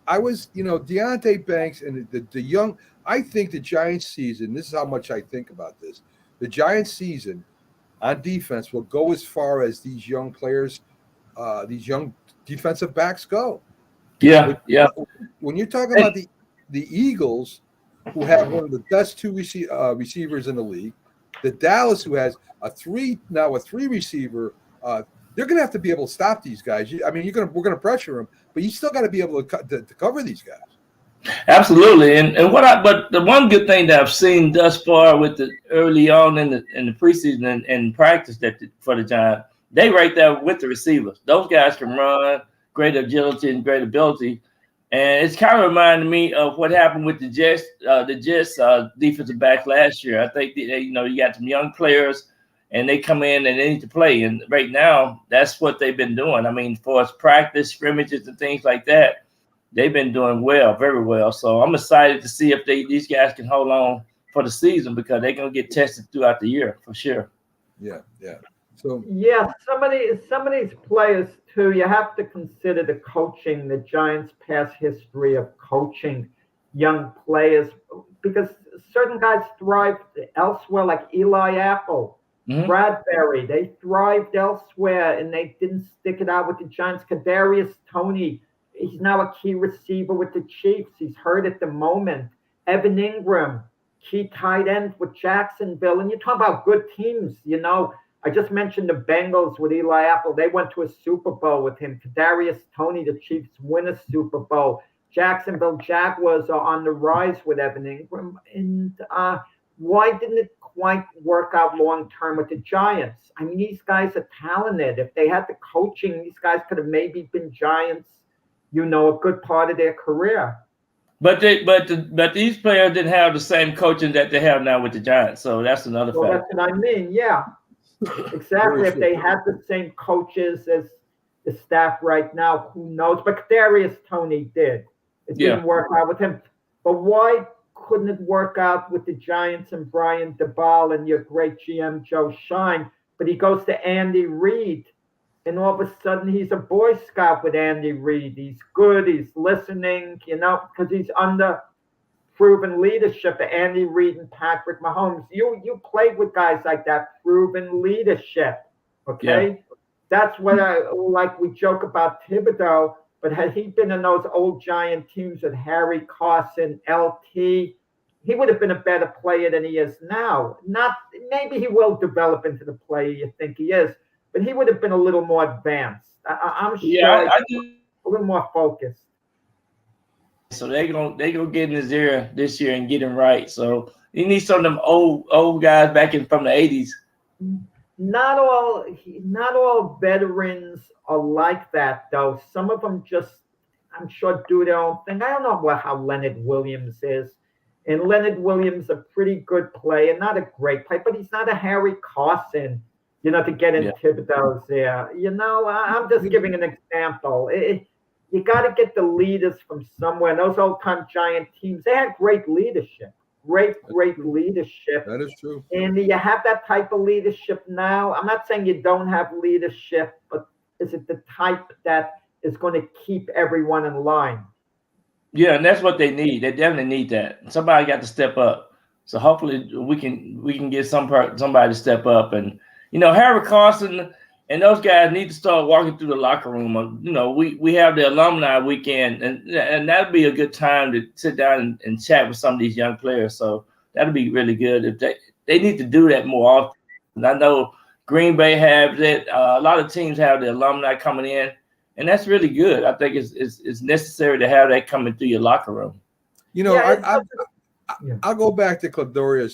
I was, Deonte Banks and the young. I think the Giants season. This is how much I think about this. The Giants season on defense will go as far as these young players, these young defensive backs go. Yeah. When you're talking about the Eagles, who have one of the best two receivers in the league, the Dallas, who has a three receiver, they're going to have to be able to stop these guys. I mean, we're going to pressure them, but you still got to be able to cover these guys. Absolutely, and but the one good thing that I've seen thus far with the early on in the preseason and practice for the Giants, they right there with the receivers. Those guys can run, great agility and great ability, and it's kind of reminding me of what happened with the Jets defensive backs last year. I think you got some young players, and they come in and they need to play, and right now that's what they've been doing. I mean, for us practice scrimmages and things like that. They've been doing well, very well. So I'm excited to see if these guys can hold on for the season because they're gonna get tested throughout the year for sure. Yeah. So yeah, some of these players too. You have to consider the coaching, the Giants' past history of coaching young players, because certain guys thrived elsewhere, like Eli Apple, Bradbury. They thrived elsewhere, and they didn't stick it out with the Giants. Kadarius Toney. He's now a key receiver with the Chiefs. He's hurt at the moment. Evan Ingram, key tight end with Jacksonville. And you talk about good teams, I just mentioned the Bengals with Eli Apple. They went to a Super Bowl with him. Kadarius Toney, the Chiefs win a Super Bowl. Jacksonville Jaguars are on the rise with Evan Ingram. And why didn't it quite work out long-term with the Giants? I mean, these guys are talented. If they had the coaching, these guys could have maybe been Giants, a good part of their career. But these players didn't have the same coaching that they have now with the Giants, so that's another factor. That's what I mean. Yeah, exactly. If they had the same coaches as the staff right now, who knows? But Kadarius Toney did. It didn't work out with him. But why couldn't it work out with the Giants and Brian DeBall and your great GM Joe Shine? But he goes to Andy Reid. And all of a sudden, he's a Boy Scout with Andy Reid. He's good. He's listening, because he's under proven leadership of Andy Reid and Patrick Mahomes. You played with guys like that, proven leadership, okay? Yeah. That's what we joke about Thibodeau, but had he been in those old Giant teams with Harry Carson, LT, he would have been a better player than he is now. Maybe he will develop into the player you think he is, but he would have been a little more advanced. I'm sure a little more focused. So they gonna get in his ear this year and get him right. So you need some of them old guys back from the 80s. Not all veterans are like that, though. Some of them just, I'm sure, do their own thing. I don't know how Leonard Williams is. And Leonard Williams, a pretty good player, not a great player, but he's not a Harry Carson. To get in Thibodeau's there. I'm just giving an example. You got to get the leaders from somewhere. And those old-time Giant teams, they had great leadership. Great leadership. That is true. And you have that type of leadership now. I'm not saying you don't have leadership, but is it the type that is going to keep everyone in line? Yeah, and that's what they need. They definitely need that. Somebody got to step up. So hopefully we can get somebody to step up. And Harry Carson and those guys need to start walking through the locker room. We have the alumni weekend, and that'd be a good time to sit down and chat with some of these young players. So that'd be really good. If they need to do that more often. And I know Green Bay has it. A lot of teams have the alumni coming in, and that's really good. I think it's necessary to have that coming through your locker room. I'll go back to Kadarius